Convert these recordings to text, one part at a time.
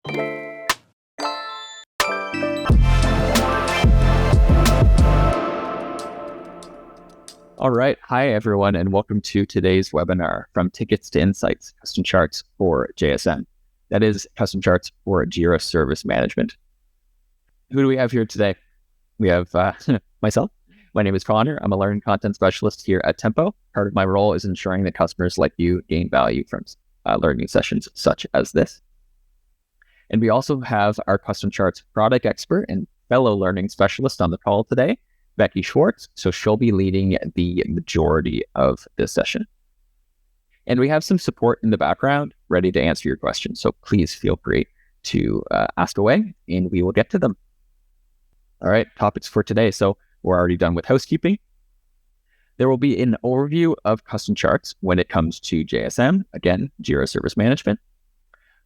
All right. Hi, everyone, and welcome to today's webinar, From Tickets to Insights, Custom Charts for JSM. That is custom charts for Jira Service Management. Who do we have here today? We have myself. My name is Conor. I'm a learning content specialist here at Tempo. Part of my role is ensuring that customers like you gain value from learning sessions such as this. And we also have our custom charts product expert and fellow learning specialist on the call today, Becky Schwartz. So she'll be leading the majority of this session. And we have some support in the background ready to answer your questions. So please feel free to ask away and we will get to them. All right, topics for today. So we're already done with housekeeping. There will be an overview of custom charts when it comes to JSM, again, Jira Service Management.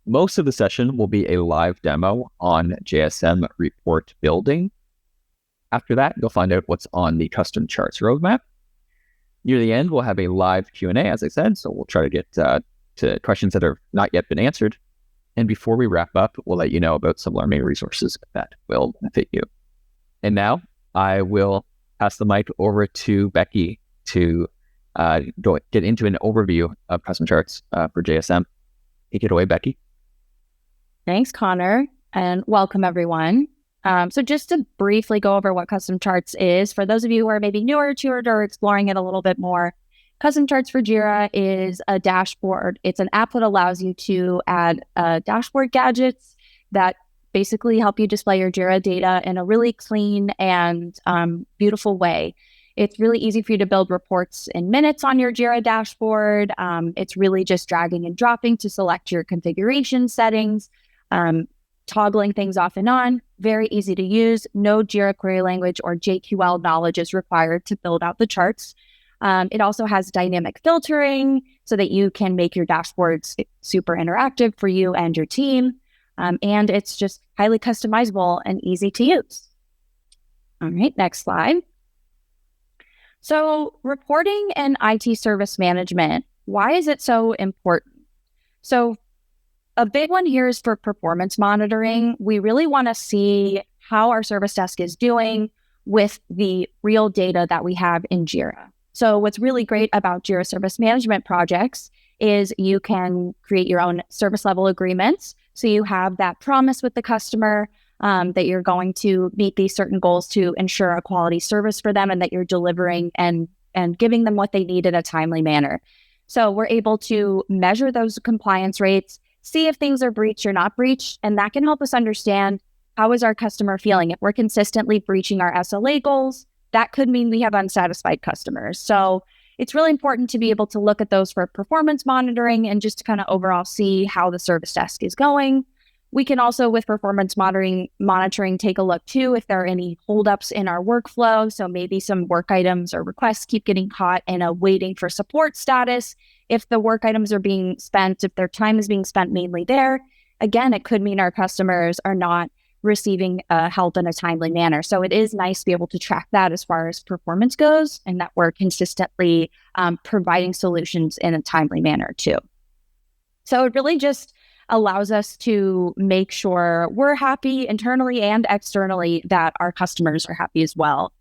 Most of the session will be a live demo on JSM report building. After that, you'll find out what's on the custom charts roadmap. Near the end, we'll have a live Q&A, as I said, so we'll try to get to questions that have not yet been answered. And before we wrap up, we'll let you know about some learning resources that will benefit you. And now I will pass the mic over to Becky to get into an overview of custom charts for JSM. Take it away, Becky. Thanks, Conor, and welcome everyone. So just to briefly go over what custom charts is, for those of you who are maybe newer to it or exploring it a little bit more, custom charts for Jira is a dashboard. It's an app that allows you to add dashboard gadgets that basically help you display your Jira data in a really clean and beautiful way. It's really easy for you to build reports in minutes on your Jira dashboard. It's really just dragging and dropping to select your configuration settings, toggling things off and on. Very easy to use. No Jira query language or JQL knowledge is required to build out the charts. It also has dynamic filtering so that you can make your dashboards super interactive for you and your team. And it's just highly customizable and easy to use. All right, next slide. So reporting and IT service management, why is it so important? So a big one here is for performance monitoring. We really want to see how our service desk is doing with the real data that we have in Jira. So what's really great about Jira Service Management projects is you can create your own service level agreements. So you have that promise with the customer that you're going to meet these certain goals to ensure a quality service for them and that you're delivering and giving them what they need in a timely manner. So we're able to measure those compliance rates, see if things are breached or not breached, and that can help us understand how is our customer feeling. If we're consistently breaching our SLA goals, that could mean we have unsatisfied customers. So it's really important to be able to look at those for performance monitoring and just to kind of overall see how the service desk is going. We can also, with performance monitoring, take a look too if there are any holdups in our workflow. So maybe some work items or requests keep getting caught in a waiting for support status. If the work items are being spent, if their time is being spent mainly there, again, it could mean our customers are not receiving help in a timely manner. So it is nice to be able to track that as far as performance goes and that we're consistently providing solutions in a timely manner too. So it really just allows us to make sure we're happy internally and externally, that our customers are happy as well.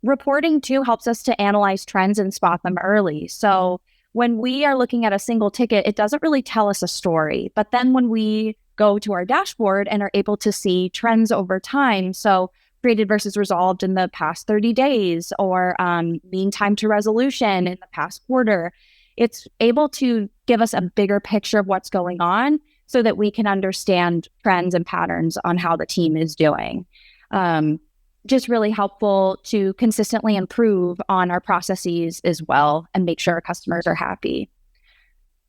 Reporting too helps us to analyze trends and spot them early. So when we are looking at a single ticket, it doesn't really tell us a story. But then when we go to our dashboard and are able to see trends over time, so created versus resolved in the past 30 days or mean time to resolution in the past quarter, it's able to give us a bigger picture of what's going on so that we can understand trends and patterns on how the team is doing. Just really helpful to consistently improve on our processes as well and make sure our customers are happy.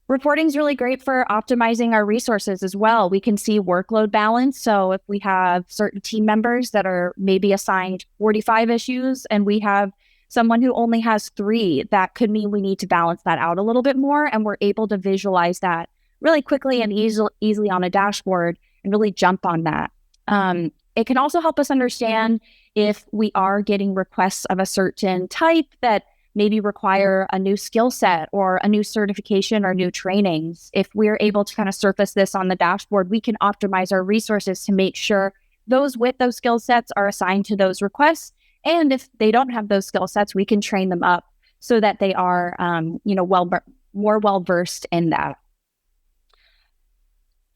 Reporting is really great for optimizing our resources as well. We can see workload balance. So if we have certain team members that are maybe assigned 45 issues and we have someone who only has 3, that could mean we need to balance that out a little bit more. And we're able to visualize that really quickly and easily on a dashboard and really jump on that. It can also help us understand if we are getting requests of a certain type that maybe require a new skill set or a new certification or new trainings. If we're able to kind of surface this on the dashboard, we can optimize our resources to make sure those with those skill sets are assigned to those requests. And if they don't have those skill sets, we can train them up so that they are, more well-versed in that.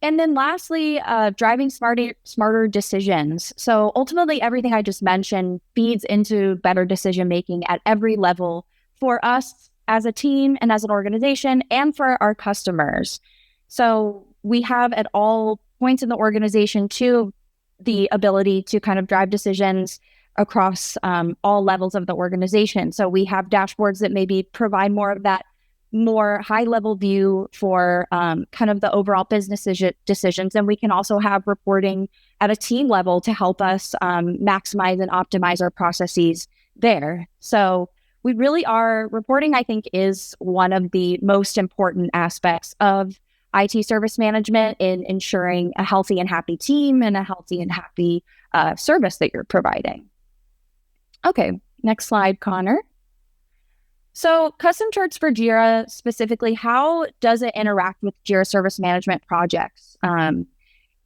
And then lastly, driving smarter decisions. So ultimately, everything I just mentioned feeds into better decision-making at every level for us as a team and as an organization and for our customers. So we have at all points in the organization too, the ability to kind of drive decisions across all levels of the organization. So we have dashboards that maybe provide more of that more high-level view for kind of the overall business decisions. And we can also have reporting at a team level to help us maximize and optimize our processes there. So we really are, reporting, I think, is one of the most important aspects of IT service management in ensuring a healthy and happy team and a healthy and happy service that you're providing. Okay, next slide, Conor. So custom charts for Jira specifically, how does it interact with Jira service management projects?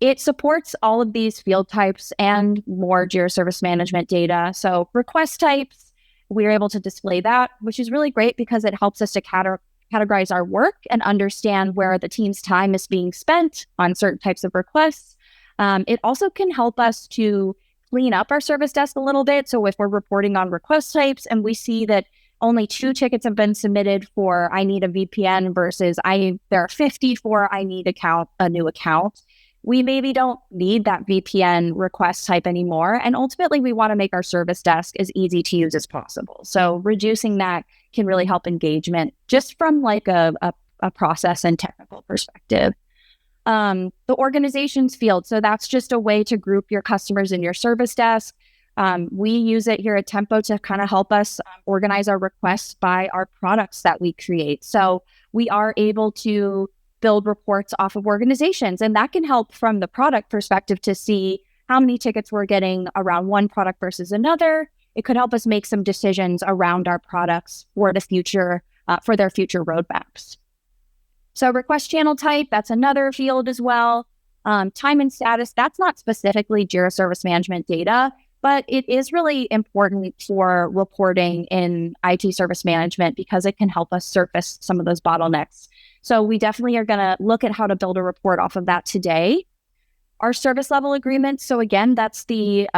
It supports all of these field types and more Jira service management data. So request types, we're able to display that, which is really great because it helps us to categorize our work and understand where the team's time is being spent on certain types of requests. It also can help us to clean up our service desk a little bit. So if we're reporting on request types and we see that only 2 tickets have been submitted for I need a VPN versus there are 50 for I need a new account, we maybe don't need that VPN request type anymore. And ultimately, we want to make our service desk as easy to use as possible. So reducing that can really help engagement just from like a process and technical perspective. The organizations field. So that's just a way to group your customers in your service desk. We use it here at Tempo to kind of help us organize our requests by our products that we create. So we are able to build reports off of organizations, and that can help from the product perspective to see how many tickets we're getting around one product versus another. It could help us make some decisions around our products for the future, for their future roadmaps. So request channel type, that's another field as well. Time and status, that's not specifically Jira Service Management data, but it is really important for reporting in IT service management because it can help us surface some of those bottlenecks. So we definitely are going to look at how to build a report off of that today. Our service level agreements. So again, that's the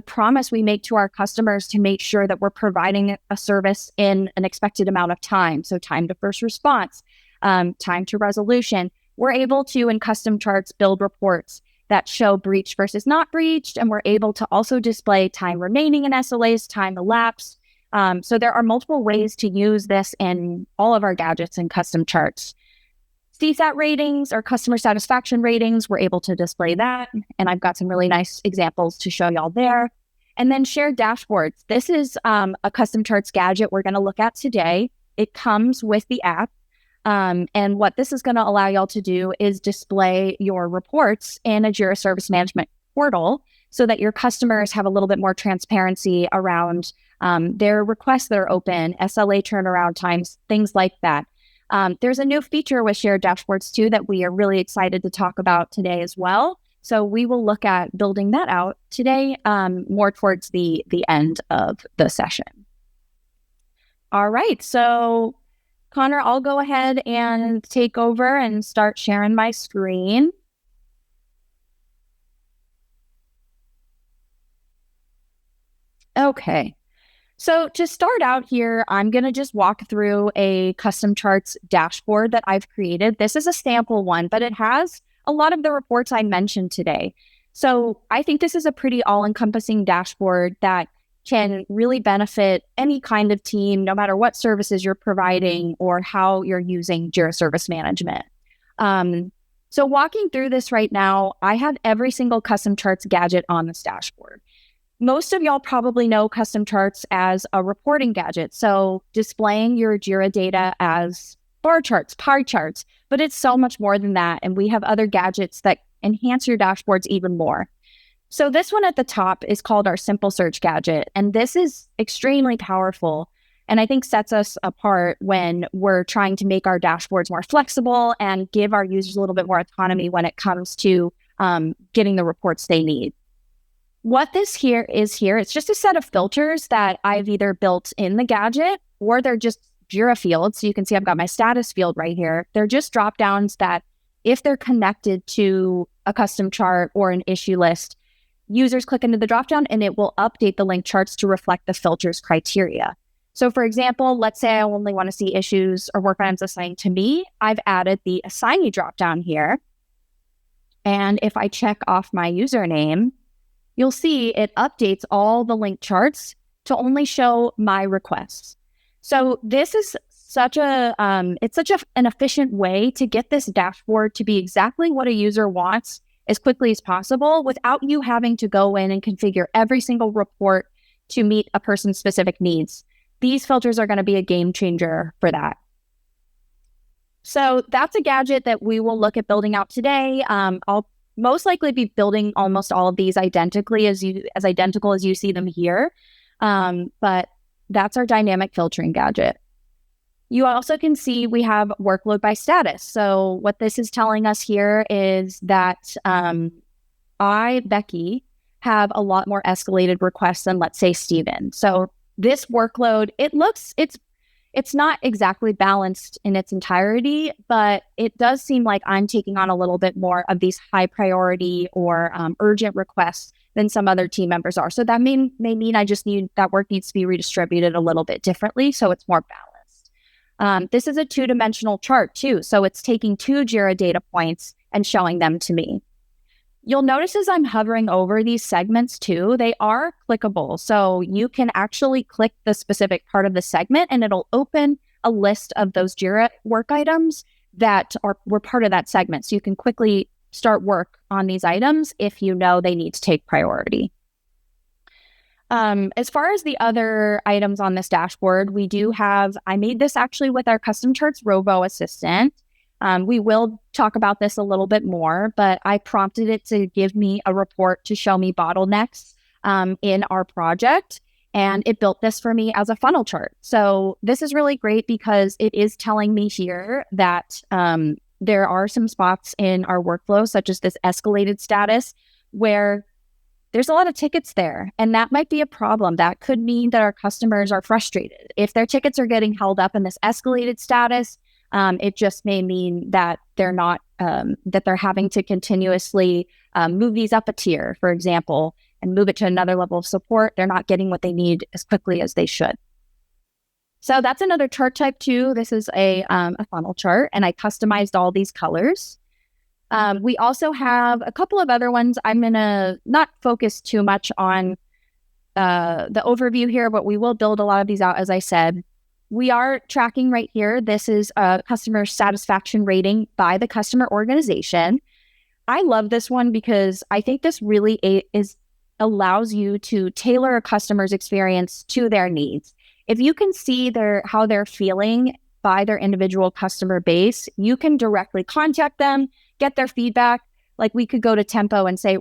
promise we make to our customers to make sure that we're providing a service in an expected amount of time. So time to first response, time to resolution. We're able to, in custom charts, build reports that show breach versus not breached. And we're able to also display time remaining in SLAs, time elapsed. So there are multiple ways to use this in all of our gadgets and custom charts. CSAT ratings or customer satisfaction ratings, we're able to display that. And I've got some really nice examples to show y'all there. And then shared dashboards. This is a custom charts gadget we're going to look at today. It comes with the app. And what this is going to allow y'all to do is display your reports in a Jira Service Management portal so that your customers have a little bit more transparency around their requests that are open, SLA turnaround times, things like that. There's a new feature with shared dashboards too that we are really excited to talk about today as well. So we will look at building that out today, more towards the end of the session. All right, so Conor, I'll go ahead and take over and start sharing my screen. Okay. So to start out here, I'm going to just walk through a custom charts dashboard that I've created. This is a sample one, but it has a lot of the reports I mentioned today. So I think this is a pretty all-encompassing dashboard that can really benefit any kind of team, no matter what services you're providing or how you're using Jira Service Management. So walking through this right now, I have every single custom charts gadget on this dashboard. Most of y'all probably know custom charts as a reporting gadget. So displaying your Jira data as bar charts, pie charts, but it's so much more than that. And we have other gadgets that enhance your dashboards even more. So this one at the top is called our Simple Search gadget. And this is extremely powerful. And I think sets us apart when we're trying to make our dashboards more flexible and give our users a little bit more autonomy when it comes to getting the reports they need. What this here is, it's just a set of filters that I've either built in the gadget or they're just Jira fields. So you can see I've got my status field right here. They're just drop downs that if they're connected to a custom chart or an issue list, users click into the drop down and it will update the linked charts to reflect the filters criteria. So for example, let's say I only want to see issues or work items assigned to me. I've added the assignee drop down here. And if I check off my username, you'll see it updates all the linked charts to only show my requests. So this is such an efficient way to get this dashboard to be exactly what a user wants as quickly as possible without you having to go in and configure every single report to meet a person's specific needs. These filters are going to be a game changer for that. So that's a gadget that we will look at building out today. I'll most likely be building almost all of these identical as you see them here. But that's our dynamic filtering gadget. You also can see we have workload by status. So what this is telling us here is that I, Becky, have a lot more escalated requests than, let's say, Steven. So this workload, it's not exactly balanced in its entirety, but it does seem like I'm taking on a little bit more of these high priority or urgent requests than some other team members are. So that may mean I just need that work needs to be redistributed a little bit differently so it's more balanced. This is a two-dimensional chart too. So it's taking 2 Jira data points and showing them to me. You'll notice as I'm hovering over these segments too, they are clickable. So you can actually click the specific part of the segment and it'll open a list of those Jira work items that were part of that segment. So you can quickly start work on these items if you know they need to take priority. As far as the other items on this dashboard, I made this actually with our custom charts Rovo assistant. We will talk about this a little bit more, but I prompted it to give me a report to show me bottlenecks in our project, and it built this for me as a funnel chart. So this is really great because it is telling me here that there are some spots in our workflow, such as this escalated status, where there's a lot of tickets there, and that might be a problem. That could mean that our customers are frustrated. If their tickets are getting held up in this escalated status, it just may mean that they're not, that they're having to continuously move these up a tier, for example, and move it to another level of support. They're not getting what they need as quickly as they should. So that's another chart type too. This is a funnel chart, and I customized all these colors. We also have a couple of other ones. I'm going to not focus too much on the overview here, but we will build a lot of these out, as I said. We are tracking right here. This is a customer satisfaction rating by the customer organization. I love this one because I think this really allows you to tailor a customer's experience to their needs. If you can see how they're feeling by their individual customer base, you can directly contact them, get their feedback. Like we could go to Tempo and say,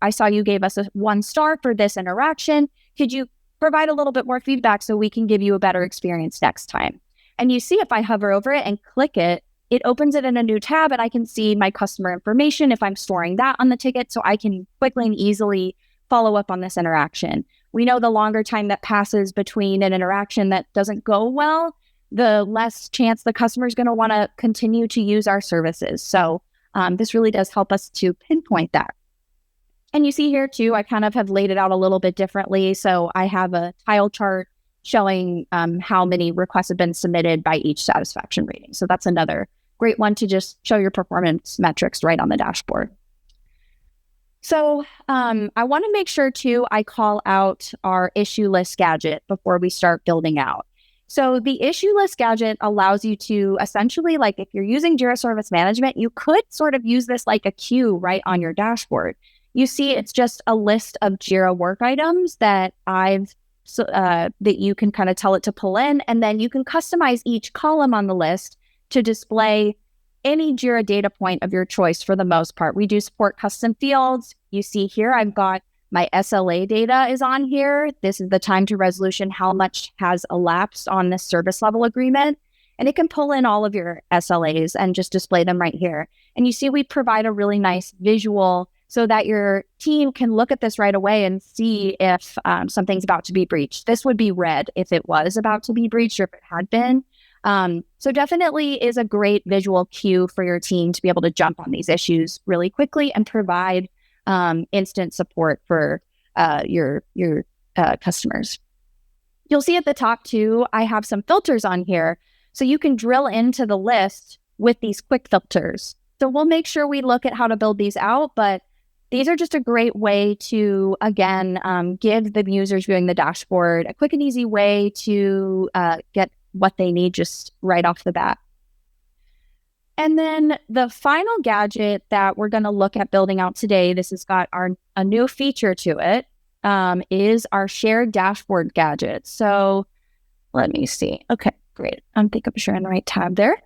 I saw you gave us a 1 star for this interaction. Could you provide a little bit more feedback so we can give you a better experience next time? And you see, if I hover over it and click it, it opens it in a new tab and I can see my customer information if I'm storing that on the ticket, so I can quickly and easily follow up on this interaction. We know the longer time that passes between an interaction that doesn't go well, the less chance the customer is going to want to continue to use our services. So this really does help us to pinpoint that. And you see here too, I kind of have laid it out a little bit differently. So I have a tile chart showing how many requests have been submitted by each satisfaction rating. So that's another great one to just show your performance metrics right on the dashboard. So I want to make sure too, I call out our issue list gadget before we start building out. So the issue list gadget allows you to essentially, like if you're using Jira Service Management, you could sort of use this like a queue right on your dashboard. You see, it's just a list of Jira work items that that you can kind of tell it to pull in, and then you can customize each column on the list to display any Jira data point of your choice for the most part. We do support custom fields. You see here, I've got My SLA data is on here. This is the time to resolution, how much has elapsed on this service level agreement. And it can pull in all of your SLAs and just display them right here. And you see we provide a really nice visual so that your team can look at this right away and see if something's about to be breached. This would be red if it was about to be breached or if it had been. So definitely is a great visual cue for your team to be able to jump on these issues really quickly and provide instant support for your customers. You'll see at the top too, I have some filters on here. So you can drill into the list with these quick filters. So we'll make sure we look at how to build these out, but these are just a great way to, again, give the users viewing the dashboard a quick and easy way to get what they need just right off the bat. And then the final gadget that we're going to look at building out today, this has got a new feature to it, is our shared dashboard gadget. So let me see. Okay, great. I think I'm sharing the right tab there.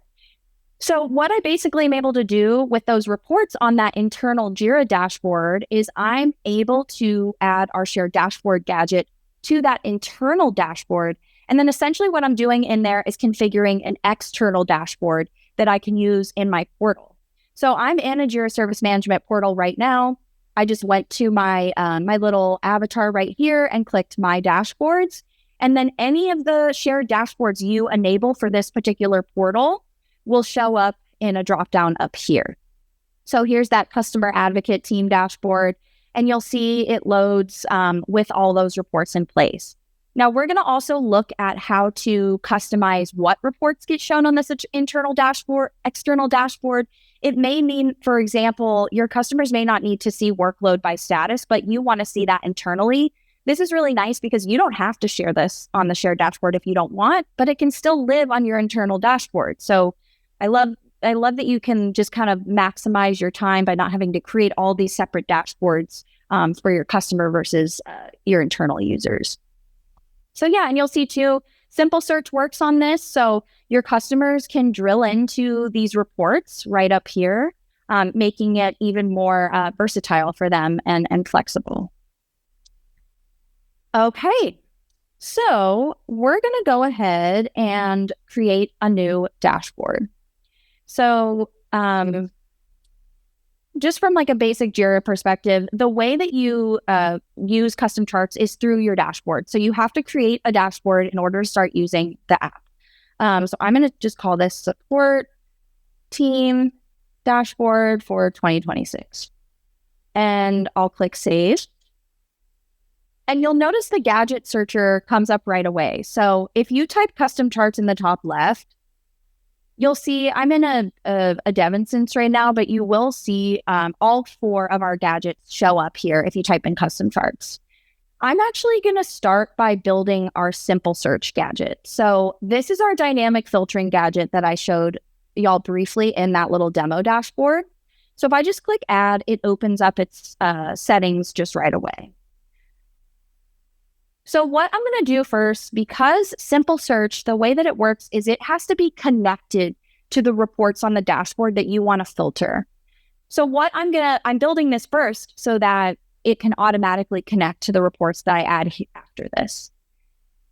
So what I basically am able to do with those reports on that internal Jira dashboard is I'm able to add our shared dashboard gadget to that internal dashboard. And then essentially what I'm doing in there is configuring an external dashboard that I can use in my portal. So I'm in a Jira Service Management portal right now. I just went to my my little avatar right here and clicked My Dashboards. And then any of the shared dashboards you enable for this particular portal will show up in a drop-down up here. So here's that customer advocate team dashboard, and you'll see it loads with all those reports in place. Now, we're going to also look at how to customize what reports get shown on this internal dashboard, external dashboard. It may mean, for example, your customers may not need to see workload by status, but you want to see that internally. This is really nice because you don't have to share this on the shared dashboard if you don't want, but it can still live on your internal dashboard. So I love that you can just kind of maximize your time by not having to create all these separate dashboards for your customer versus your internal users. So yeah, and you'll see too, simple search works on this. So your customers can drill into these reports right up here, making it even more versatile for them and flexible. Okay, so we're going to go ahead and create a new dashboard. So just from like a basic Jira perspective, the way that you use custom charts is through your dashboard. So you have to create a dashboard in order to start using the app. So I'm going to just call this support team dashboard for 2026. And I'll click save. And you'll notice the gadget searcher comes up right away. So if you type custom charts in the top left, you'll see I'm in a dev instance right now, but you will see all 4 of our gadgets show up here if you type in custom charts. I'm actually going to start by building our simple search gadget. So this is our dynamic filtering gadget that I showed y'all briefly in that little demo dashboard. So if I just click add, it opens up its settings just right away. So what I'm going to do first, because simple search, the way that it works is it has to be connected to the reports on the dashboard that you want to filter. So what I'm building this first so that it can automatically connect to the reports that I add after this.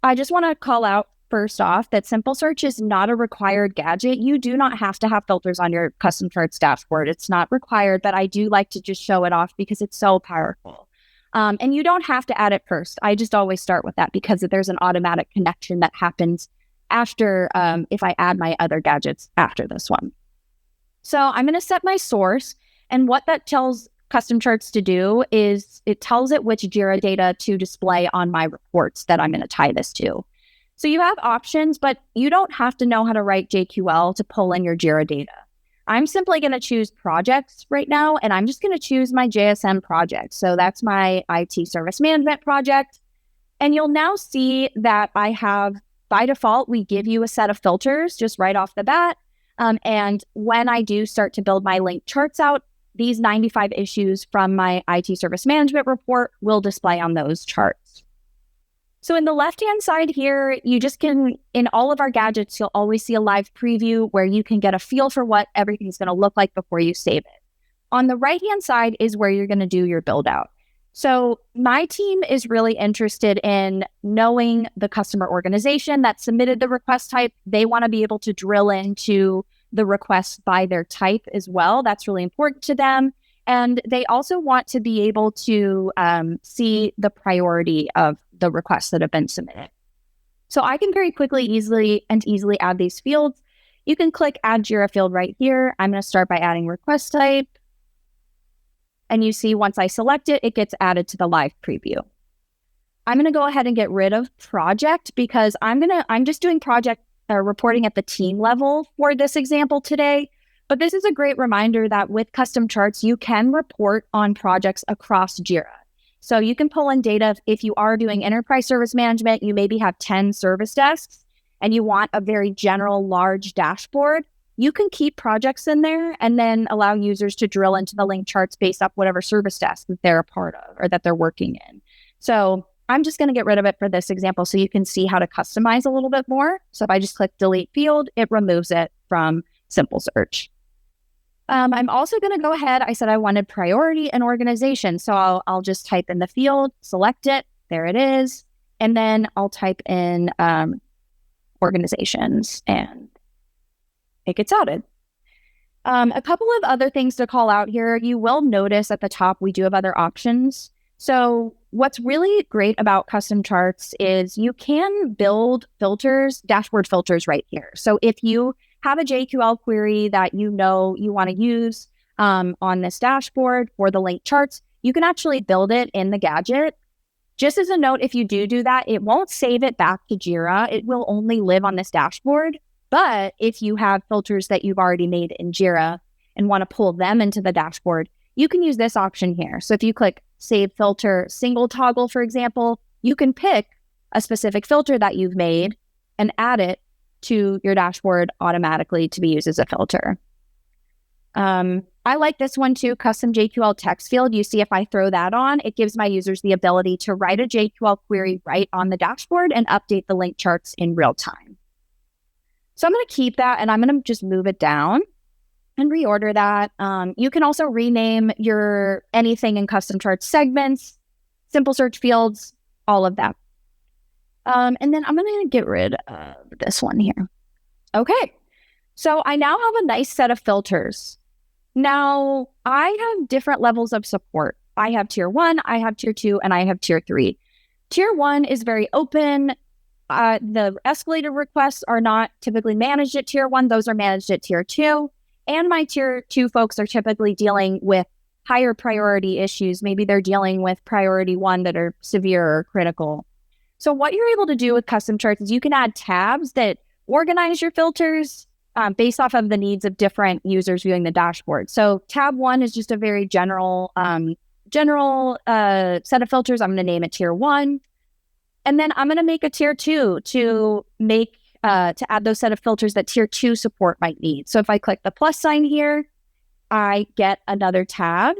I just want to call out first off that simple search is not a required gadget. You do not have to have filters on your custom charts dashboard. It's not required, but I do like to just show it off because it's so powerful. And you don't have to add it first. I just always start with that because there's an automatic connection that happens after if I add my other gadgets after this one. So I'm going to set my source. And what that tells custom charts to do is it tells it which Jira data to display on my reports that I'm going to tie this to. So you have options, but you don't have to know how to write JQL to pull in your Jira data. I'm simply going to choose projects right now, and I'm just going to choose my JSM project. So that's my IT service management project. And you'll now see that I have, by default, we give you a set of filters just right off the bat. And when I do start to build my linked charts out, these 95 issues from my IT service management report will display on those charts. So in the left-hand side here, you just can, in all of our gadgets, you'll always see a live preview where you can get a feel for what everything's going to look like before you save it. On the right-hand side is where you're going to do your build out. So my team is really interested in knowing the customer organization that submitted the request type. They want to be able to drill into the requests by their type as well. That's really important to them. And they also want to be able to see the priority of the requests that have been submitted. So I can very quickly, easily add these fields. You can click Add Jira field right here. I'm going to start by adding request type. And you see once I select it, it gets added to the live preview. I'm going to go ahead and get rid of project because I'm just doing project reporting at the team level for this example today. But this is a great reminder that with custom charts, you can report on projects across Jira. So you can pull in data if you are doing enterprise service management, you maybe have 10 service desks and you want a very general large dashboard. You can keep projects in there and then allow users to drill into the linked charts based off whatever service desk that they're a part of or that they're working in. So I'm just going to get rid of it for this example so you can see how to customize a little bit more. So if I just click delete field, it removes it from simple search. I'm also going to go ahead. I said I wanted priority and organization. So I'll just type in the field, select it. There it is. And then I'll type in organizations and it gets added. A couple of other things to call out here. You will notice at the top, we do have other options. So what's really great about custom charts is you can build filters, dashboard filters right here. So if you have a JQL query that you know you want to use on this dashboard for the linked charts, you can actually build it in the gadget. Just as a note, if you do that, it won't save it back to Jira. It will only live on this dashboard. But if you have filters that you've already made in Jira and want to pull them into the dashboard, you can use this option here. So if you click Save Filter Single Toggle, for example, you can pick a specific filter that you've made and add it to your dashboard automatically to be used as a filter. I like this one too, custom JQL text field. You see if I throw that on, it gives my users the ability to write a JQL query right on the dashboard and update the linked charts in real time. So I'm going to keep that and I'm going to just move it down and reorder that. You can also rename your anything in custom charts segments, simple search fields, all of that. And then I'm going to get rid of this one here. Okay. So I now have a nice set of filters. Now I have different levels of support. I have tier 1, I have tier 2, and I have tier 3. Tier 1 is very open. The escalated requests are not typically managed at tier 1. Those are managed at tier 2. And my tier 2 folks are typically dealing with higher priority issues. Maybe they're dealing with priority 1 that are severe or critical. So what you're able to do with custom charts is you can add tabs that organize your filters based off of the needs of different users viewing the dashboard. So tab 1 is just a very general set of filters. I'm going to name it tier 1. And then I'm going to make a tier 2 to add those set of filters that tier 2 support might need. So if I click the plus sign here, I get another tab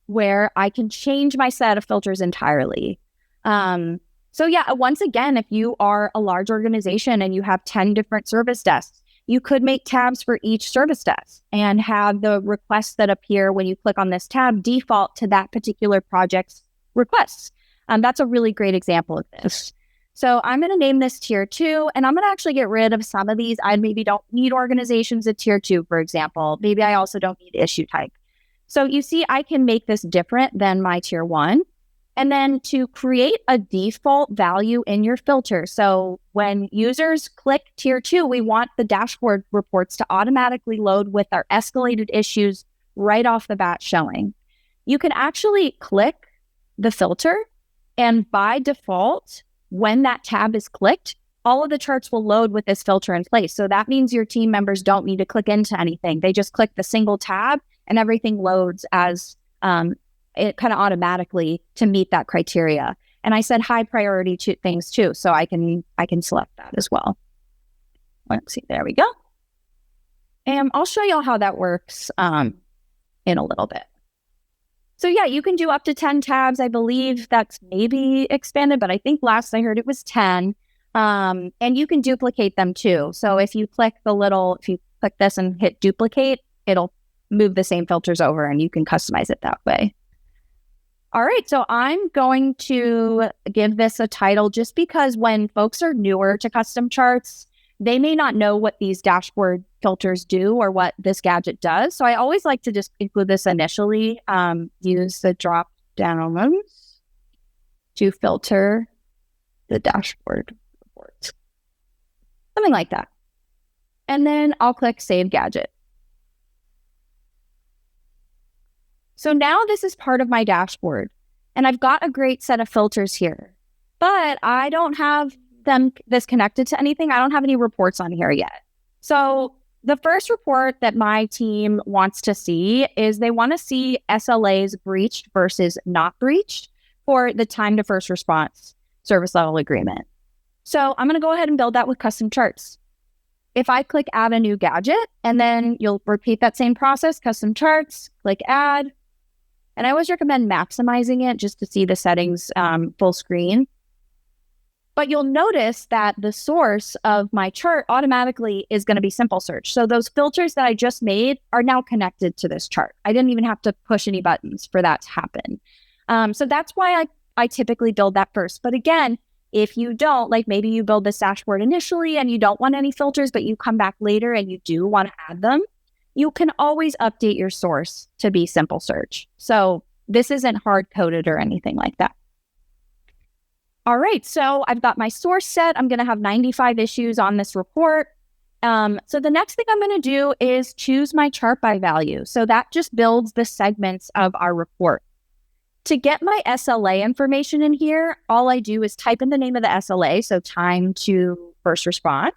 where I can change my set of filters entirely. So yeah, once again, if you are a large organization and you have 10 different service desks, you could make tabs for each service desk and have the requests that appear when you click on this tab default to that particular project's requests. That's a really great example of this. So I'm going to name this tier 2, and I'm going to actually get rid of some of these. I maybe don't need organizations at tier 2, for example. Maybe I also don't need issue type. So you see, I can make this different than my tier 1. And then to create a default value in your filter. So when users click tier 2, we want the dashboard reports to automatically load with our escalated issues right off the bat showing. You can actually click the filter, and by default, when that tab is clicked, all of the charts will load with this filter in place. So that means your team members don't need to click into anything. They just click the single tab and everything loads as it kind of automatically to meet that criteria. And I said high priority to things too, so I can select that as well. Let's see, there we go. And I'll show you how that works in a little bit. So yeah, you can do up to 10 tabs. I believe that's maybe expanded, but I think last I heard it was 10. And you can duplicate them too. So if you click this and hit duplicate, it'll move the same filters over and you can customize it that way. All right, so I'm going to give this a title just because when folks are newer to custom charts, they may not know what these dashboard filters do or what this gadget does. So I always like to just include this initially, use the drop downs to filter the dashboard report, something like that. And then I'll click Save Gadget. So now this is part of my dashboard and I've got a great set of filters here, but I don't have this connected to anything. I don't have any reports on here yet. So the first report that my team wants to see is they want to see SLAs breached versus not breached for the time to first response service level agreement. So I'm going to go ahead and build that with custom charts. If I click add a new gadget, and then you'll repeat that same process, custom charts, click add. And I always recommend maximizing it just to see the settings full screen. But you'll notice that the source of my chart automatically is going to be simple search. So those filters that I just made are now connected to this chart. I didn't even have to push any buttons for that to happen. So that's why I typically build that first. But again, if you don't, like maybe you build this dashboard initially and you don't want any filters, but you come back later and you do want to add them, you can always update your source to be simple search. So this isn't hard-coded or anything like that. All right, so I've got my source set. I'm going to have 95 issues on this report. So the next thing I'm going to do is choose my chart by value. So that just builds the segments of our report. To get my SLA information in here, all I do is type in the name of the SLA, so time to first response.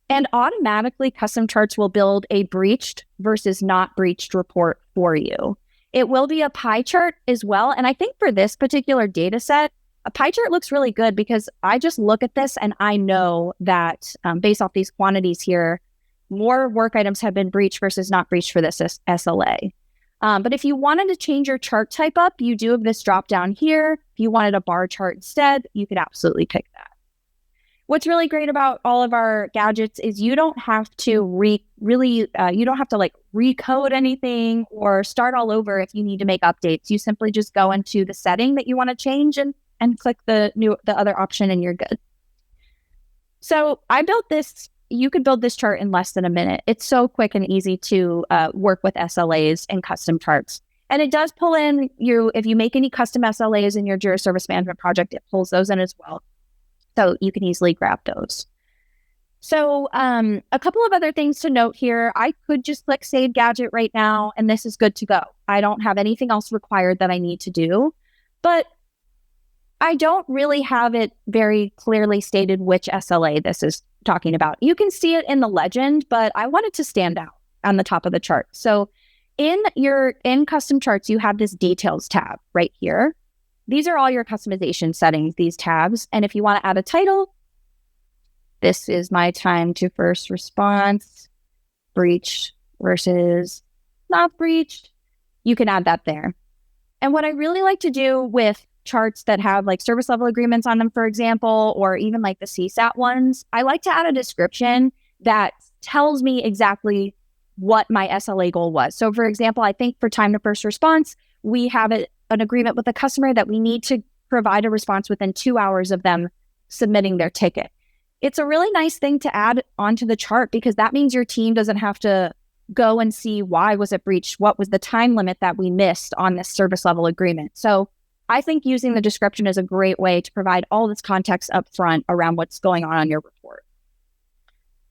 And automatically, custom charts will build a breached versus not breached report for you. It will be a pie chart as well. And I think for this particular data set, a pie chart looks really good because I just look at this and I know that based off these quantities here, more work items have been breached versus not breached for this SLA. But if you wanted to change your chart type up, you do have this drop down here. If you wanted a bar chart instead, you could absolutely pick that. What's really great about all of our gadgets is you don't have to you don't have to like recode anything or start all over if you need to make updates. You simply just go into the setting that you want to change and click the other option and you're good. So I built this. You could build this chart in less than a minute. It's so quick and easy to work with SLAs and custom charts. And it does pull in if you make any custom SLAs in your Jira Service Management project, it pulls those in as well. So you can easily grab those. So a couple of other things to note here. I could just click Save Gadget right now, and this is good to go. I don't have anything else required that I need to do, but I don't really have it very clearly stated which SLA this is talking about. You can see it in the legend, but I want it to stand out on the top of the chart. So in custom charts, you have this details tab right here. These are all your customization settings, these tabs. And if you want to add a title, this is my time to first response, breached versus not breached. You can add that there. And what I really like to do with charts that have like service level agreements on them, for example, or even like the CSAT ones, I like to add a description that tells me exactly what my SLA goal was. So for example, I think for time to first response, we have an agreement with the customer that we need to provide a response within 2 hours of them submitting their ticket. It's a really nice thing to add onto the chart because that means your team doesn't have to go and see why was it breached, what was the time limit that we missed on this service level agreement. So I think using the description is a great way to provide all this context up front around what's going on your report.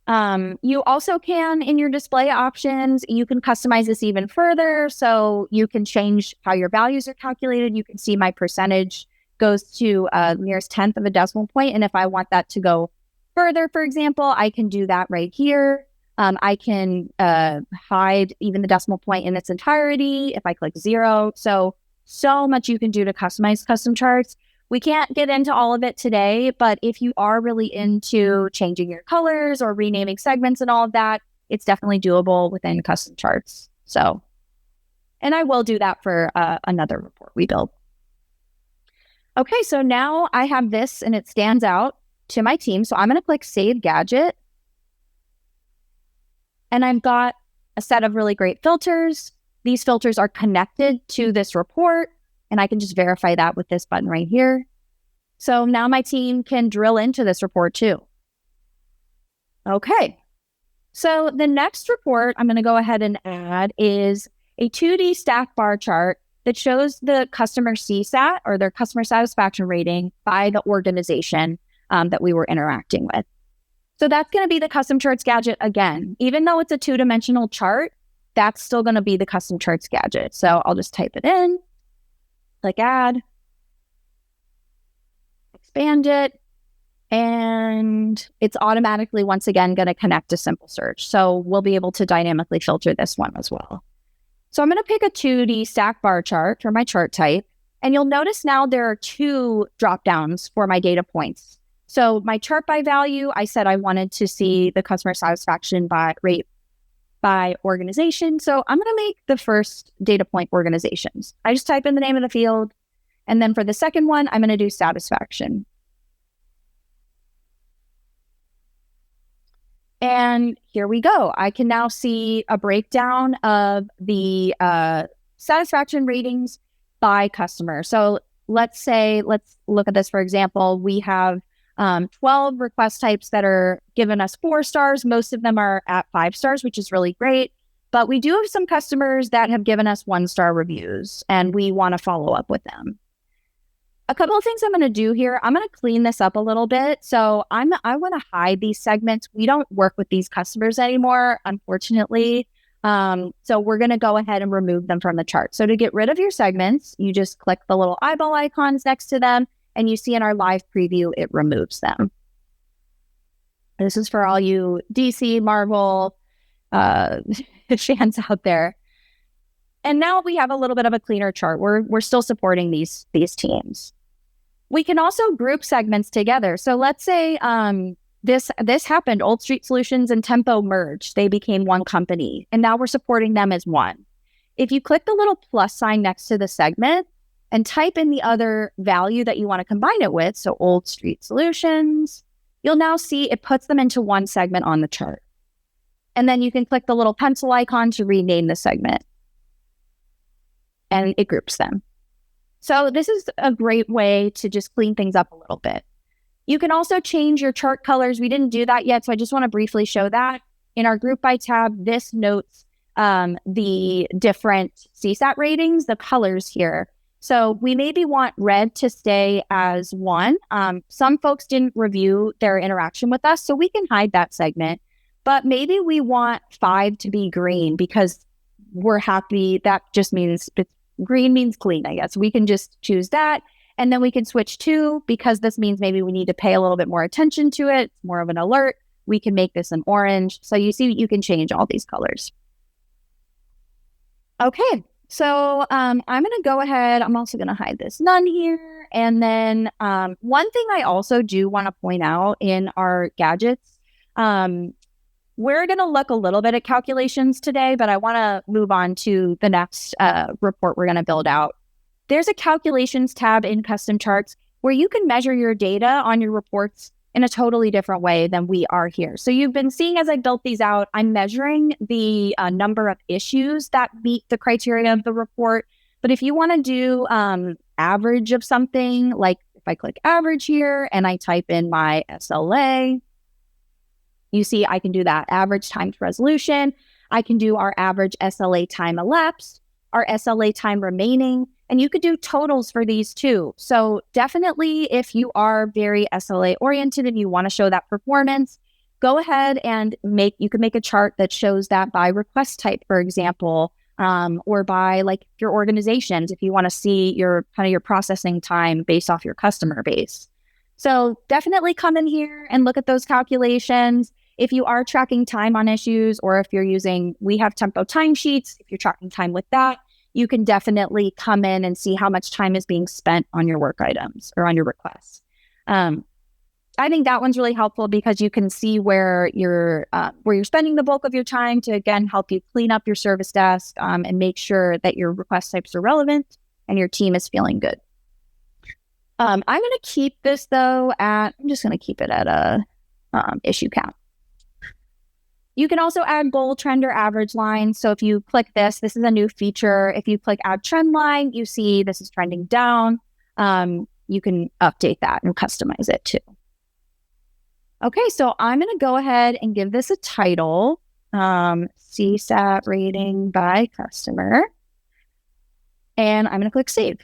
You also can, in your display options, you can customize this even further. So you can change how your values are calculated. You can see my percentage goes to nearest tenth of a decimal point. And if I want that to go further, for example, I can do that right here. I can hide even the decimal point in its entirety if I click 0. So much you can do to customize custom charts. We can't get into all of it today, but if you are really into changing your colors or renaming segments and all of that, it's definitely doable within custom charts. And I will do that for another report we build. Okay, so now I have this and it stands out to my team. So I'm going to click Save Gadget. And I've got a set of really great filters. These filters are connected to this report. And I can just verify that with this button right here. So now my team can drill into this report too. Okay. So the next report I'm going to go ahead and add is a 2D stack bar chart that shows the customer CSAT, or their customer satisfaction rating, by the organization that we were interacting with. So that's going to be the custom charts gadget again. Even though it's a 2-dimensional chart, that's still going to be the custom charts gadget. So I'll just type it in, click add, expand it, and it's automatically, once again, going to connect to simple search. So we'll be able to dynamically filter this one as well. So I'm going to pick a 2D stack bar chart for my chart type. And you'll notice now there are 2 drop downs for my data points. So my chart by value, I said I wanted to see the customer satisfaction rate by organization. So I'm going to make the first data point organizations. I just type in the name of the field. And then for the second one, I'm going to do satisfaction. And here we go. I can now see a breakdown of the satisfaction ratings by customer. So let's look at this, for example. We have 12 request types that are giving us 4 stars. Most of them are at 5 stars, which is really great. But we do have some customers that have given us 1-star reviews, and we want to follow up with them. A couple of things I'm going to do here. I'm going to clean this up a little bit. So I want to hide these segments. We don't work with these customers anymore, unfortunately. So we're going to go ahead and remove them from the chart. So to get rid of your segments, you just click the little eyeball icons next to them, and you see in our live preview, it removes them. This is for all you DC, Marvel fans out there. And now we have a little bit of a cleaner chart. We're still supporting these teams. We can also group segments together. So let's say this happened. Old Street Solutions and Tempo merged. They became one company, and now we're supporting them as one. If you click the little plus sign next to the segment and type in the other value that you want to combine it with, so Old Street Solutions, you'll now see it puts them into one segment on the chart. And then you can click the little pencil icon to rename the segment, and it groups them. So this is a great way to just clean things up a little bit. You can also change your chart colors. We didn't do that yet, so I just want to briefly show that. In our group by tab, this notes the different CSAT ratings, the colors here. So we maybe want red to stay as 1. Some folks didn't review their interaction with us, so we can hide that segment. But maybe we want 5 to be green because we're happy. That just means green means clean, I guess. We can just choose that. And then we can switch 2 because this means maybe we need to pay a little bit more attention to it. It's more of an alert. We can make this an orange. So you see, you can change all these colors. Okay, so I'm going to go ahead. I'm also going to hide this none here. And then one thing I also do want to point out in our gadgets, we're going to look a little bit at calculations today, but I want to move on to the next report we're going to build out. There's a calculations tab in custom charts where you can measure your data on your reports in a totally different way than we are here. So you've been seeing as I built these out, I'm measuring the number of issues that meet the criteria of the report. But if you want to do average of something, like if I click average here and I type in my SLA, you see I can do that average time to resolution. I can do our average SLA time elapsed, our SLA time remaining, and you could do totals for these too. So definitely if you are very SLA oriented and you want to show that performance, go ahead and you can make a chart that shows that by request type, for example, or by like your organizations, if you want to see your kind of your processing time based off your customer base. So definitely come in here and look at those calculations. If you are tracking time on issues, or if we have Tempo timesheets, if you're tracking time with that, you can definitely come in and see how much time is being spent on your work items or on your requests. I think that one's really helpful because you can see where you're spending the bulk of your time to, again, help you clean up your service desk and make sure that your request types are relevant and your team is feeling good. I'm going to keep this, though, I'm just going to keep it at a issue count. You can also add goal, trend, or average lines. So if you click this is a new feature. If you click add trend line, you see this is trending down. You can update that and customize it too. Okay, so I'm going to go ahead and give this a title, CSAT rating by customer. And I'm going to click save.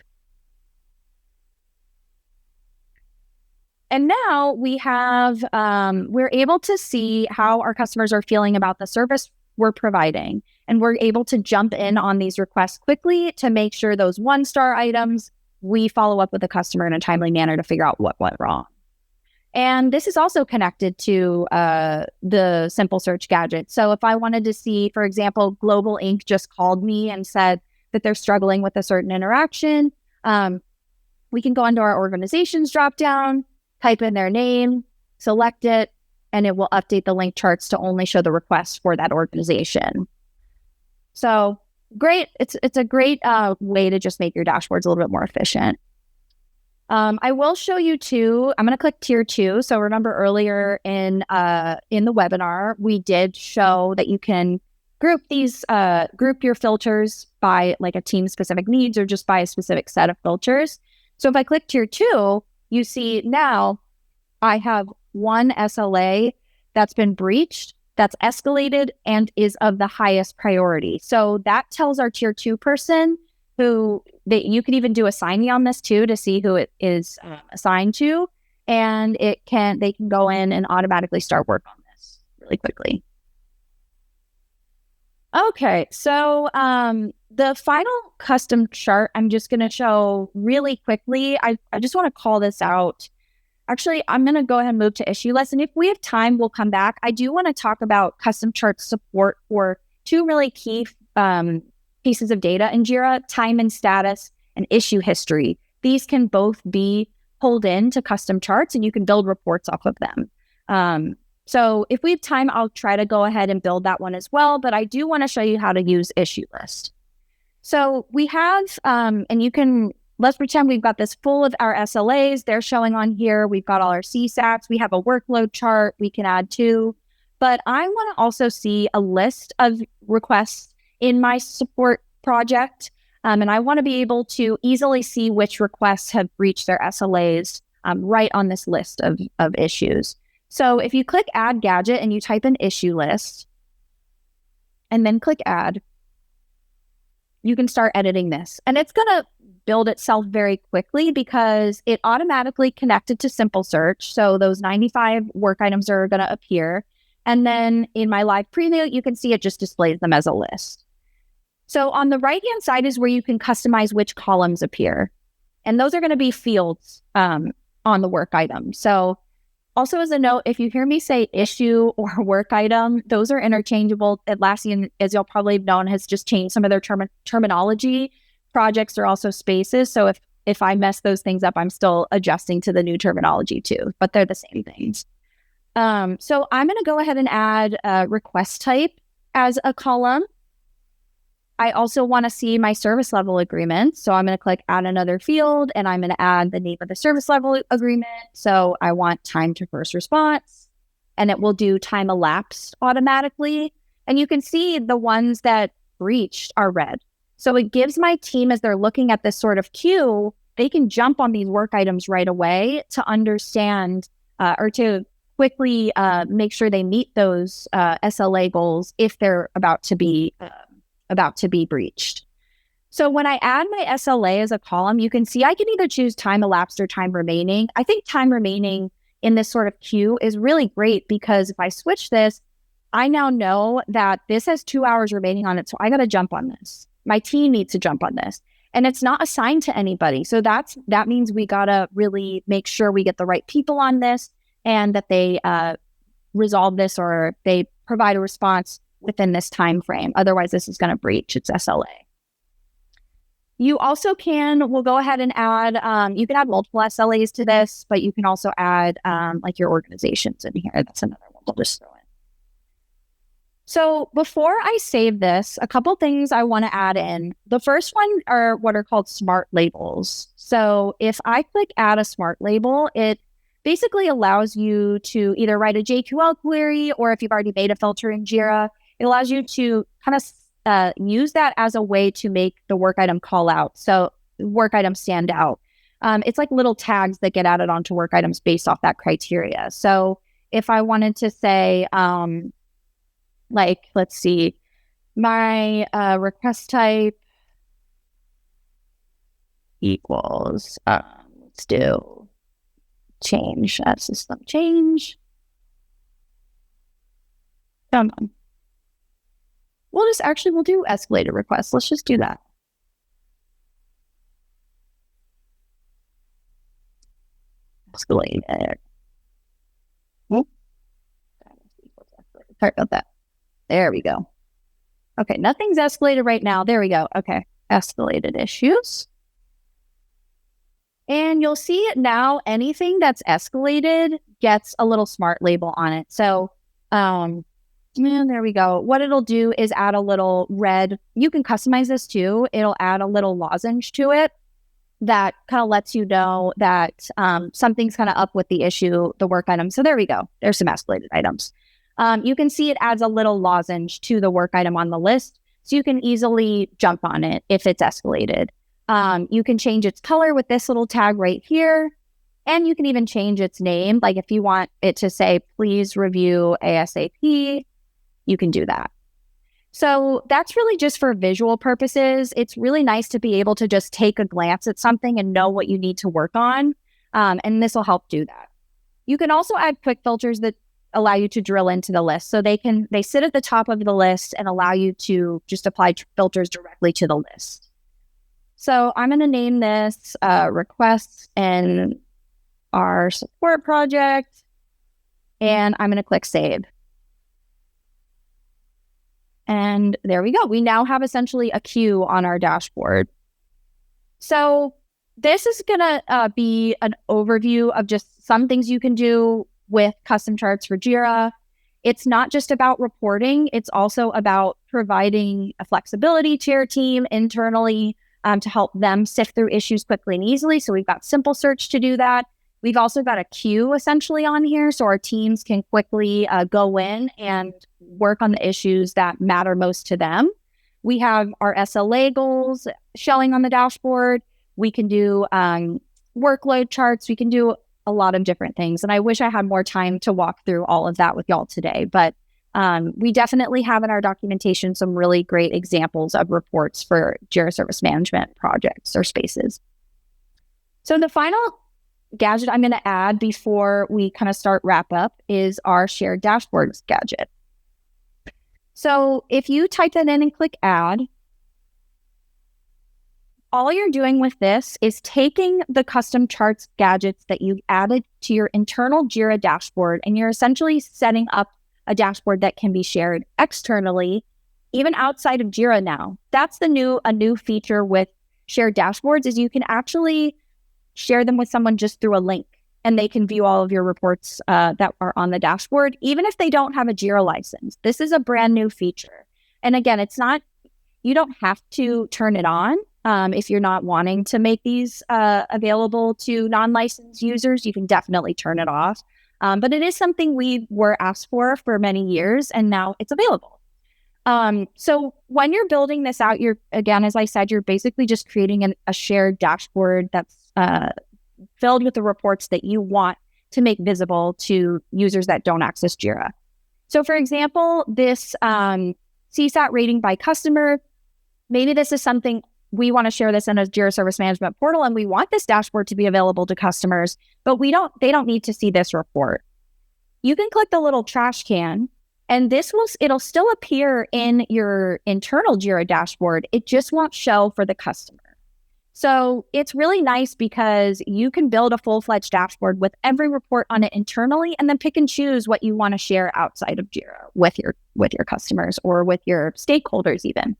And now we have, we're able to see how our customers are feeling about the service we're providing. And we're able to jump in on these requests quickly to make sure those 1-star items, we follow up with the customer in a timely manner to figure out what went wrong. And this is also connected to the simple search gadget. So if I wanted to see, for example, Global Inc. just called me and said that they're struggling with a certain interaction, we can go into our organizations dropdown, type in their name, select it, and it will update the link charts to only show the requests for that organization. So great. It's a great way to just make your dashboards a little bit more efficient. I will show you too. I'm going to click tier 2. So remember earlier in the webinar, we did show that you can group your filters by like a team specific needs or just by a specific set of filters. So if I click tier 2, you see now I have one SLA that's been breached, that's escalated, and is of the highest priority. So that tells our tier 2 person you could even do assign me on this too to see who it is assigned to, and they can go in and automatically start work on this really quickly. Okay, so the final custom chart I'm just going to show really quickly. I just want to call this out. Actually, I'm going to go ahead and move to issue list. And if we have time, we'll come back. I do want to talk about custom chart support for 2 really key pieces of data in Jira: time and status and issue history. These can both be pulled into custom charts and you can build reports off of them. So if we have time, I'll try to go ahead and build that one as well, but I do want to show you how to use issue list. So we have, let's pretend we've got this full of our SLAs. They're showing on here. We've got all our CSATs. We have a workload chart we can add to, but I want to also see a list of requests in my support project. And I want to be able to easily see which requests have breached their SLAs right on this list of issues. So if you click add gadget and you type in issue list and then click add, you can start editing this. And it's going to build itself very quickly because it automatically connected to simple search. So those 95 work items are going to appear. And then in my live preview, you can see it just displays them as a list. So on the right-hand side is where you can customize which columns appear. And those are going to be fields on the work item. So also as a note, if you hear me say issue or work item, those are interchangeable. Atlassian, as you'll probably have known, has just changed some of their terminology. Projects are also spaces. So if I mess those things up, I'm still adjusting to the new terminology too, but they're the same things. So I'm going to go ahead and add a request type as a column. I also want to see my service level agreement. So I'm going to click add another field and I'm going to add the name of the service level agreement. So I want time to first response, and it will do time elapsed automatically. And you can see the ones that breached are red. So it gives my team, as they're looking at this sort of queue, they can jump on these work items right away to understand or to quickly make sure they meet those SLA goals if they're about to be breached. So when I add my SLA as a column, you can see I can either choose time elapsed or time remaining. I think time remaining in this sort of queue is really great because if I switch this, I now know that this has 2 hours remaining on it. So I got to jump on this. My team needs to jump on this. And it's not assigned to anybody. So that means we got to really make sure we get the right people on this and that they resolve this or they provide a response within this time frame. Otherwise, this is going to breach its SLA. You also we'll go ahead and add, you can add multiple SLAs to this, but you can also add like your organizations in here. That's another one we'll just throw in. So before I save this, a couple things I want to add in. The first one are what are called smart labels. So if I click add a smart label, it basically allows you to either write a JQL query, or if you've already made a filter in Jira, it allows you to kind of use that as a way to make the work item call out. So work items stand out. It's like little tags that get added onto work items based off that criteria. So if I wanted to say, let's see, my request type equals, let's do change, system change. Come on. We'll do escalated requests. Let's just do that. Escalated. Sorry about that. There we go. Okay, nothing's escalated right now. There we go. Okay, escalated issues. And you'll see it now. Anything that's escalated gets a little smart label on it. So, there we go. What it'll do is add a little red. You can customize this too. It'll add a little lozenge to it that kind of lets you know that something's kind of up with the issue, the work item. So there we go. There's some escalated items. You can see it adds a little lozenge to the work item on the list, so you can easily jump on it if it's escalated. You can change its color with this little tag right here, and you can even change its name. Like if you want it to say, please review ASAP, you can do that. So that's really just for visual purposes. It's really nice to be able to just take a glance at something and know what you need to work on, and this will help do that. You can also add quick filters that allow you to drill into the list. So they sit at the top of the list and allow you to just apply filters directly to the list. So I'm going to name this requests in our support project, and I'm going to click save. And there we go. We now have essentially a queue on our dashboard. So this is going to be an overview of just some things you can do with custom charts for Jira. It's not just about reporting. It's also about providing a flexibility to your team internally to help them sift through issues quickly and easily. So we've got simple search to do that. We've also got a queue essentially on here, so our teams can quickly go in and work on the issues that matter most to them. We have our SLA goals showing on the dashboard. We can do workload charts. We can do a lot of different things. And I wish I had more time to walk through all of that with y'all today. But we definitely have in our documentation some really great examples of reports for Jira Service Management projects or spaces. So the final gadget I'm going to add before we kind of start wrap up is our shared dashboards gadget. So if you type that in and click add, all you're doing with this is taking the custom charts gadgets that you've added to your internal Jira dashboard, and you're essentially setting up a dashboard that can be shared externally, even outside of Jira now. That's a new feature with shared dashboards, is you can actually share them with someone just through a link, and they can view all of your reports that are on the dashboard, even if they don't have a Jira license. This is a brand new feature. And again, you don't have to turn it on. If you're not wanting to make these available to non-licensed users, you can definitely turn it off. But it is something we were asked for many years, and now it's available. So when you're building this out, again, as I said, you're basically just creating a shared dashboard that's filled with the reports that you want to make visible to users that don't access Jira. So for example, this CSAT rating by customer, maybe this is something we want to share this in a Jira Service Management portal, and we want this dashboard to be available to customers, but they don't need to see this report. You can click the little trash can, and it'll still appear in your internal Jira dashboard. It just won't show for the customer. So it's really nice because you can build a full-fledged dashboard with every report on it internally, and then pick and choose what you want to share outside of Jira with your customers or with your stakeholders even.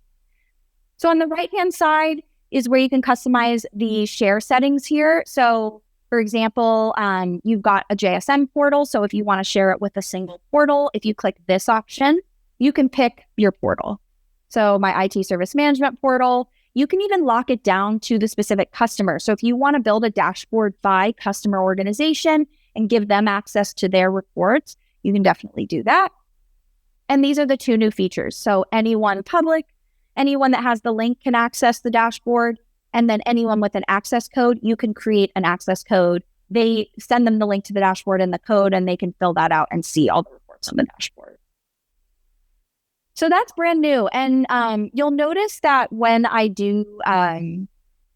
So on the right-hand side is where you can customize the share settings here. So for example, you've got a JSM portal. So if you want to share it with a single portal, if you click this option, you can pick your portal. So my IT service management portal, you can even lock it down to the specific customer. So if you want to build a dashboard by customer organization, and give them access to their reports, you can definitely do that. And these are the two new features. So anyone public, anyone that has the link can access the dashboard. And then anyone with an access code, you can create an access code. They send them the link to the dashboard and the code, and they can fill that out and see all the reports on the dashboard. So that's brand new. And you'll notice that when I do,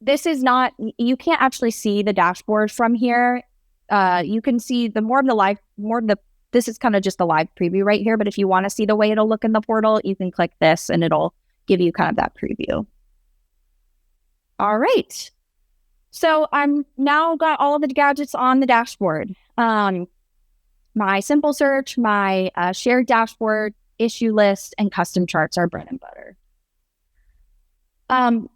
this is not, you can't actually see the dashboard from here. You can see this is kind of just a live preview right here. But if you want to see the way it'll look in the portal, you can click this and it'll give you kind of that preview. All right. So I'm now got all of the gadgets on the dashboard. My simple search, my shared dashboard, issue list, and custom charts are bread and butter.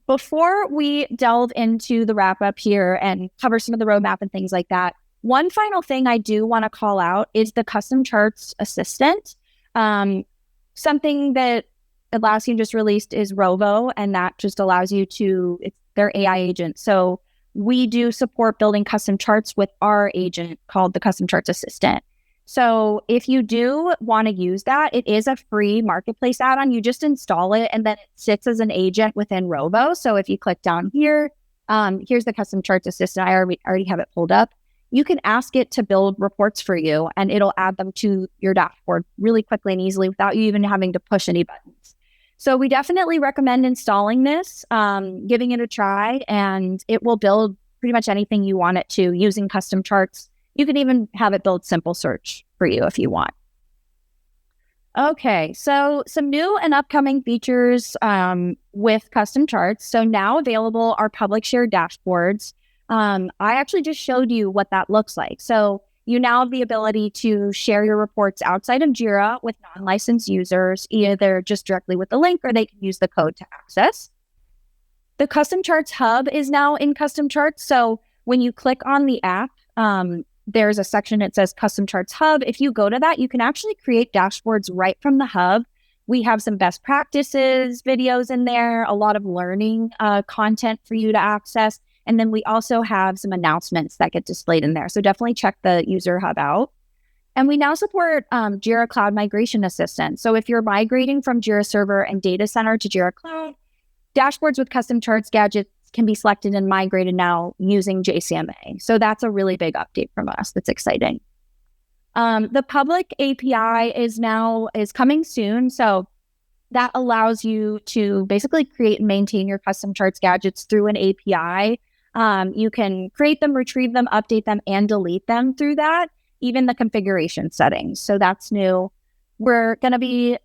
Before we delve into the wrap up here and cover some of the roadmap and things like that, one final thing I do want to call out is the custom charts assistant. Something that Atlassian just released is Rovo, and that just allows you to, it's their AI agent. So we do support building custom charts with our agent called the Custom Charts Assistant. So if you do want to use that, it is a free marketplace add-on. You just install it and then it sits as an agent within Rovo. So if you click down here, here's the Custom Charts Assistant. I already have it pulled up. You can ask it to build reports for you and it'll add them to your dashboard really quickly and easily without you even having to push any buttons. So we definitely recommend installing this, giving it a try, and it will build pretty much anything you want it to using custom charts. You can even have it build simple search for you if you want. Okay, so some new and upcoming features with custom charts. So now available are public shared dashboards. I actually just showed you what that looks like. So you now have the ability to share your reports outside of Jira with non-licensed users, either just directly with the link or they can use the code to access. The Custom Charts Hub is now in Custom Charts. So when you click on the app, there's a section that says Custom Charts Hub. If you go to that, you can actually create dashboards right from the hub. We have some best practices videos in there, a lot of learning content for you to access. And then we also have some announcements that get displayed in there. So definitely check the user hub out. And we now support Jira Cloud Migration Assistant. So if you're migrating from Jira Server and Data Center to Jira Cloud, dashboards with custom charts gadgets can be selected and migrated now using JSM. So that's a really big update from us. That's exciting. The public API is coming soon. So that allows you to basically create and maintain your custom charts gadgets through an API. You can create them, retrieve them, update them, and delete them through that, even the configuration settings. So that's new. We're going to be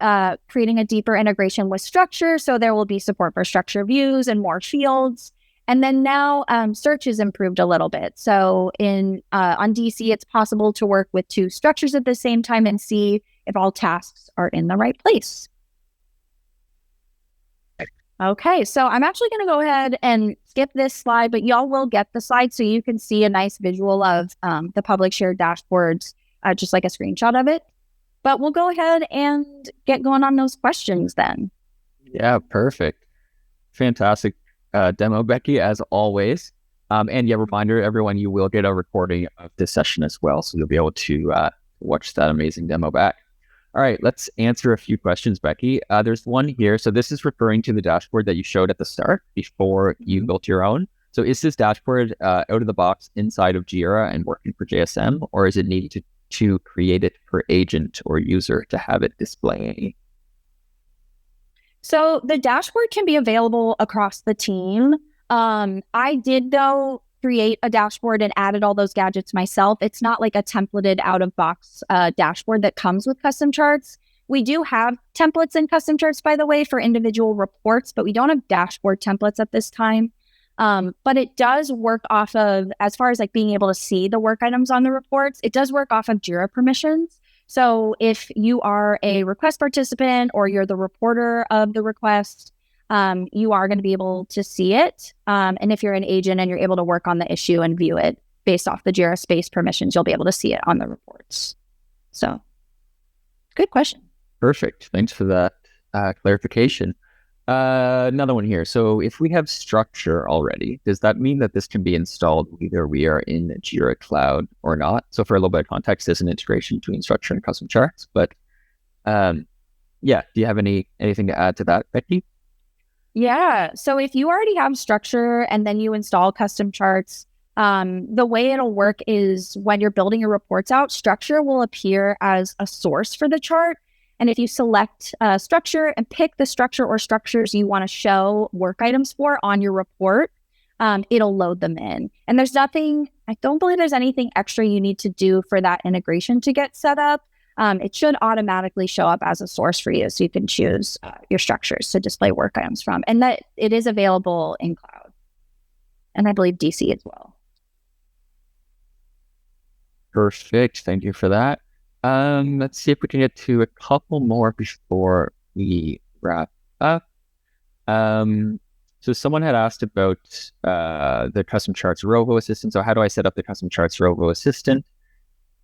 creating a deeper integration with structure. So there will be support for structure views and more fields. And then now search is improved a little bit. So on DC, it's possible to work with two structures at the same time and see if all tasks are in the right place. Okay, so I'm actually going to go ahead and skip this slide, but y'all will get the slide so you can see a nice visual of the public shared dashboards, just like a screenshot of it. But we'll go ahead and get going on those questions then. Yeah, perfect. Fantastic demo, Becky, as always. And yeah, reminder, everyone, you will get a recording of this session as well. So you'll be able to watch that amazing demo back. All right, let's answer a few questions, Becky. There's one here. So this is referring to the dashboard that you showed at the start before you built your own. So is this dashboard out of the box inside of Jira and working for JSM, or is it needed to create it per agent or user to have it display? So the dashboard can be available across the team. I did, though, create a dashboard and added all those gadgets myself. It's not like a templated out-of-box dashboard that comes with custom charts. We do have templates in custom charts, by the way, for individual reports, but we don't have dashboard templates at this time. But it does work off of, as far as like being able to see the work items on the reports, it does work off of Jira permissions. So if you are a request participant or you're the reporter of the request, you are going to be able to see it. And if you're an agent and you're able to work on the issue and view it based off the Jira space permissions, you'll be able to see it on the reports. So good question. Perfect. Thanks for that clarification. Another one here. So if we have structure already, does that mean that this can be installed whether we are in Jira Cloud or not? So for a little bit of context, there's an integration between structure and custom charts. But yeah, do you have anything to add to that, Becky? Yeah. So if you already have structure and then you install custom charts, the way it'll work is when you're building your reports out, structure will appear as a source for the chart. And if you select structure and pick the structure or structures you want to show work items for on your report, it'll load them in. And I don't believe there's anything extra you need to do for that integration to get set up. It should automatically show up as a source for you. So you can choose your structures to display work items from. And that it is available in cloud. And I believe DC as well. Perfect. Thank you for that. Let's see if we can get to a couple more before we wrap up. So someone had asked about the custom charts Rovo assistant. So how do I set up the custom charts Rovo assistant?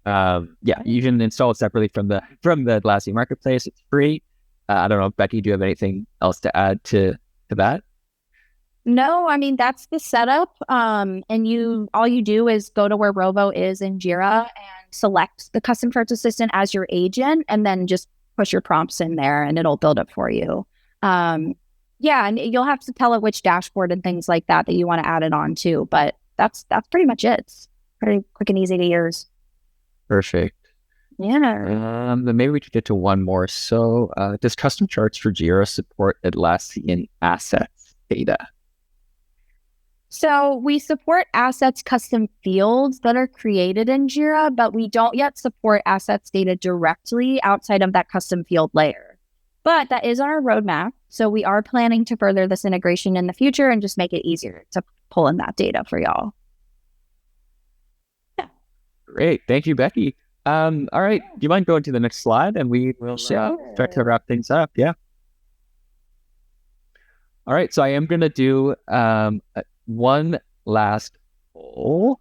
Yeah, you can install it separately from the Atlassian marketplace. It's free. I don't know, Becky, do you have anything else to add to that? No, I mean, that's the setup. And all you do is go to where Rovo is in Jira and select the custom charts assistant as your agent, and then just push your prompts in there and it'll build it for you. Yeah, and you'll have to tell it which dashboard and things like that you want to add it on to, but that's pretty much it. It's pretty quick and easy to use. Perfect. Yeah. Then maybe we could get to one more. So does custom charts for Jira support Atlassian assets data? So we support assets custom fields that are created in Jira, but we don't yet support assets data directly outside of that custom field layer. But that is on our roadmap. So we are planning to further this integration in the future and just make it easier to pull in that data for y'all. Yeah. Great. Thank you, Becky. All right. Do you mind going to the next slide and we will start to wrap things up? Yeah. All right. So I am going to do one last poll.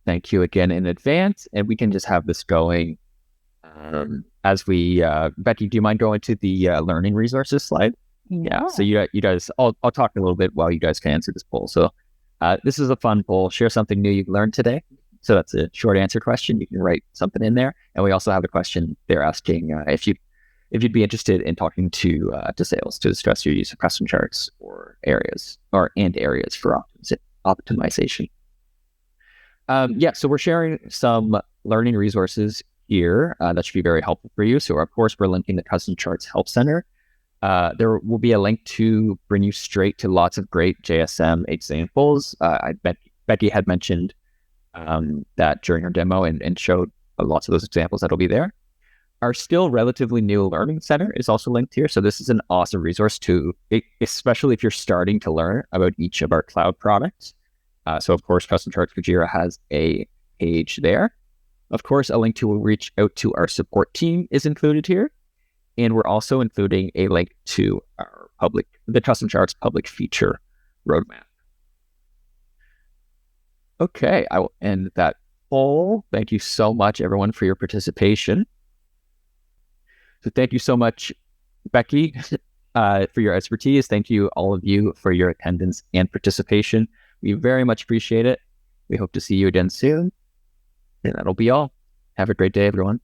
Thank you again in advance. And we can just have this going as we, Becky, do you mind going to the learning resources slide? Yeah. So you guys, I'll talk a little bit while you guys can answer this poll. So this is a fun poll. Share something new you've learned today. So that's a short answer question. You can write something in there. And we also have a question they're asking if you'd be interested in talking to sales to discuss your use of custom charts or areas for optimization. Yeah, so we're sharing some learning resources here that should be very helpful for you. So of course, we're linking the Custom Charts Help Center. There will be a link to bring you straight to lots of great JSM examples. I bet Becky had mentioned that during her demo and showed lots of those examples that'll be there. Our still relatively new Learning Center is also linked here. So this is an awesome resource especially if you're starting to learn about each of our cloud products. So of course, Custom Charts for Jira has a page there. Of course, a link to reach out to our support team is included here. And we're also including a link to the Custom Charts public feature roadmap. Okay, I will end that poll. Thank you so much, everyone, for your participation. So thank you so much, Becky, for your expertise. Thank you, all of you, for your attendance and participation. We very much appreciate it. We hope to see you again soon. And that'll be all. Have a great day, everyone.